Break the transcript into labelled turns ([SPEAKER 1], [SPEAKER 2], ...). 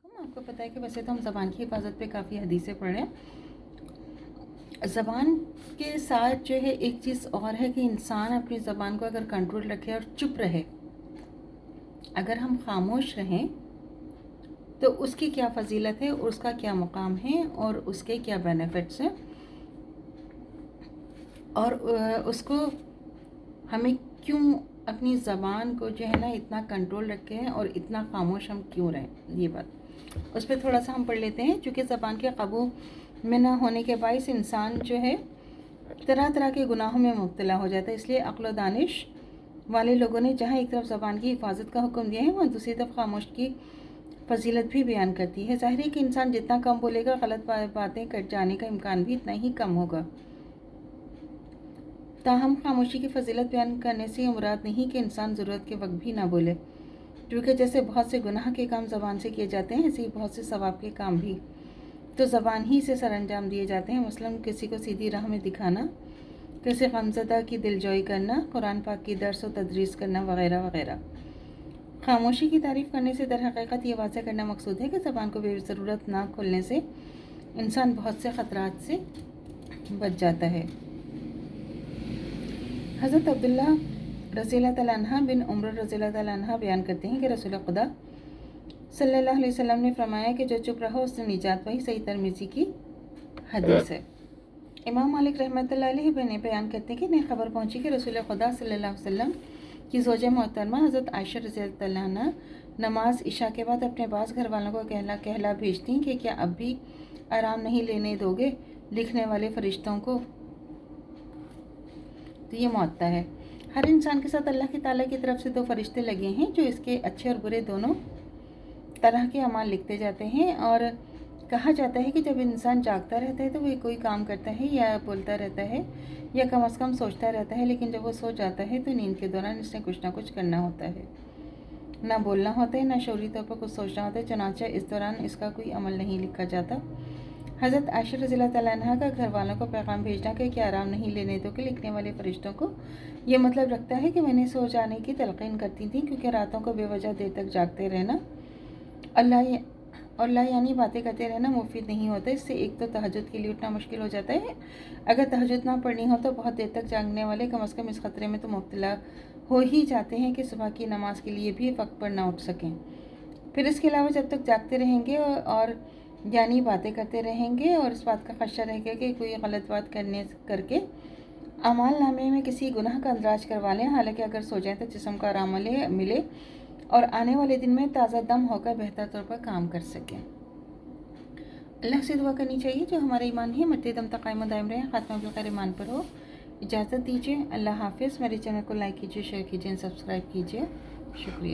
[SPEAKER 1] आपको पता है कि वैसे तो हम ज़बान की हिफाजत पे काफ़ी हदीसें पढ़ रहे हैं। ज़बान के साथ जो है एक चीज़ और है कि इंसान अपनी ज़बान को अगर कंट्रोल रखे और चुप रहे, अगर हम खामोश रहें तो उसकी क्या फ़जीलत है, उसका क्या मुकाम है और उसके क्या बेनिफिट्स हैं, और उसको हमें क्यों अपनी ज़बान को जो है ना इतना कंट्रोल रखे हैं और इतना खामोश हम क्यों रहें, ये बात उस पर थोड़ा सा हम पढ़ लेते हैं। क्योंकि ज़बान के काबू में ना होने के बायस इंसान जो है तरह तरह के गुनाहों में मुब्तला हो जाता है। इसलिए अक्ल व दानिश वाले लोगों ने जहाँ एक तरफ ज़बान की हिफाजत का हुक्म दिया है, वहाँ दूसरी तरफ खामोश की फजीलत भी बयान करती है। ज़ाहिर है कि इंसान जितना कम बोलेगा, गलत बातें कट जाने का इम्कान भी इतना ही कम होगा। ताहम खामोशी की फजीलत बयान करने से मुराद नहीं कि इंसान ज़रूरत के वक्त भी ना बोले, क्योंकि जैसे बहुत से गुनाह के काम ज़बान से किए जाते हैं, ऐसे ही बहुत से सवाब के काम भी तो ज़बान ही से सरअंजाम दिए जाते हैं। मसलन किसी को सीधी राह में दिखाना, किसी गमज़दा की दिलजोई करना, कुरान पाक की दर्स व तदरीस करना वगैरह वगैरह। खामोशी की तारीफ़ करने से दर हकीकत ये वाज़ह करना मकसूद है कि ज़बान को बेज़रूरत ना खोलने से इंसान बहुत से ख़तरात से बच जाता है। हज़रत अब्दुल्ला रज़ियल्लाहु तआला अन्हा बिन उम्र रज़ियल्लाहु तआला अन्हा बयान करते हैं कि रसूल खुदा सल्लल्लाहु अलैहि वसल्लम ने फरमाया कि जो चुप रहो उसने निजात पाई। सही तिरमिज़ी की हदीस है। इमाम मालिक रहमतुल्लाह अलैह ने बयान करते हैं कि नई खबर पहुंची कि रसूल खुदा सल्लल्लाहु अलैहि वसल्लम की ज़ौजा मोहतरमा हज़रत आयशा रज़ियल्लाहु तआला अन्हा नमाज इशा के बाद अपने पास घर वालों को कहला भेजती कि क्या अब भी आराम नहीं लेने दोगे लिखने वाले फ़रिश्तों को। तो ये मुअत्ता है। हर इंसान के साथ अल्लाह ताला की तरफ से 2 फरिश्ते लगे हैं जो इसके अच्छे और बुरे दोनों तरह के अमाल लिखते जाते हैं। और कहा जाता है कि जब इंसान जागता रहता है तो वो कोई काम करता है या बोलता रहता है या कम से कम सोचता रहता है, लेकिन जब वो सो जाता है तो नींद के दौरान इसने कुछ ना कुछ करना होता है, ना बोलना होता है, ना शौरी तौर पर कुछ सोचना होता है। चनाचा इस दौरान इसका कोई अमल नहीं लिखा जाता। हज़रत आयशा रज़ियल्लाहु तआला अन्हा का घर वालों को पैगाम भेजना कि आराम नहीं लेने दो कि लिखने वाले फ़रिश्तों को ये मतलब रखता है कि मैंने सो जाने की तलक़ीन करती थी, क्योंकि रातों को बेवजह देर तक जागते रहना अल्लाह यानी बातें करते रहना मुफीद नहीं होता। इससे एक तो तहज्जुद के लिए उठना मुश्किल हो जाता है। अगर तहज्जुद ना पढ़नी हो तो बहुत देर तक जागने वाले कम से कम इस ख़तरे में तो मुब्तला हो ही जाते हैं कि सुबह की नमाज के लिए भी वक्त पर ना उठ सकें। फिर इसके अलावा जब तक जागते रहेंगे और यानी बातें करते रहेंगे और इस बात का खदशा रहेगा कि कोई गलत बात करके अमाल नामे में किसी गुनाह का अंदराज करवा लें। हालांकि अगर सो जाएं तो जिस्म को आराम मिले और आने वाले दिन में ताज़ा दम होकर बेहतर तौर पर काम कर सकें। अल्लाह से दुआ करनी चाहिए जो हमारा ईमान है मरते दम तक कायम दायम रहे, खात्मा बिल खैर ईमान पर हो। इजाज़त दीजिए। अल्लाह हाफिज़। मेरे चैनल को लाइक कीजिए, शेयर कीजिए, सब्सक्राइब कीजिए। शुक्रिया।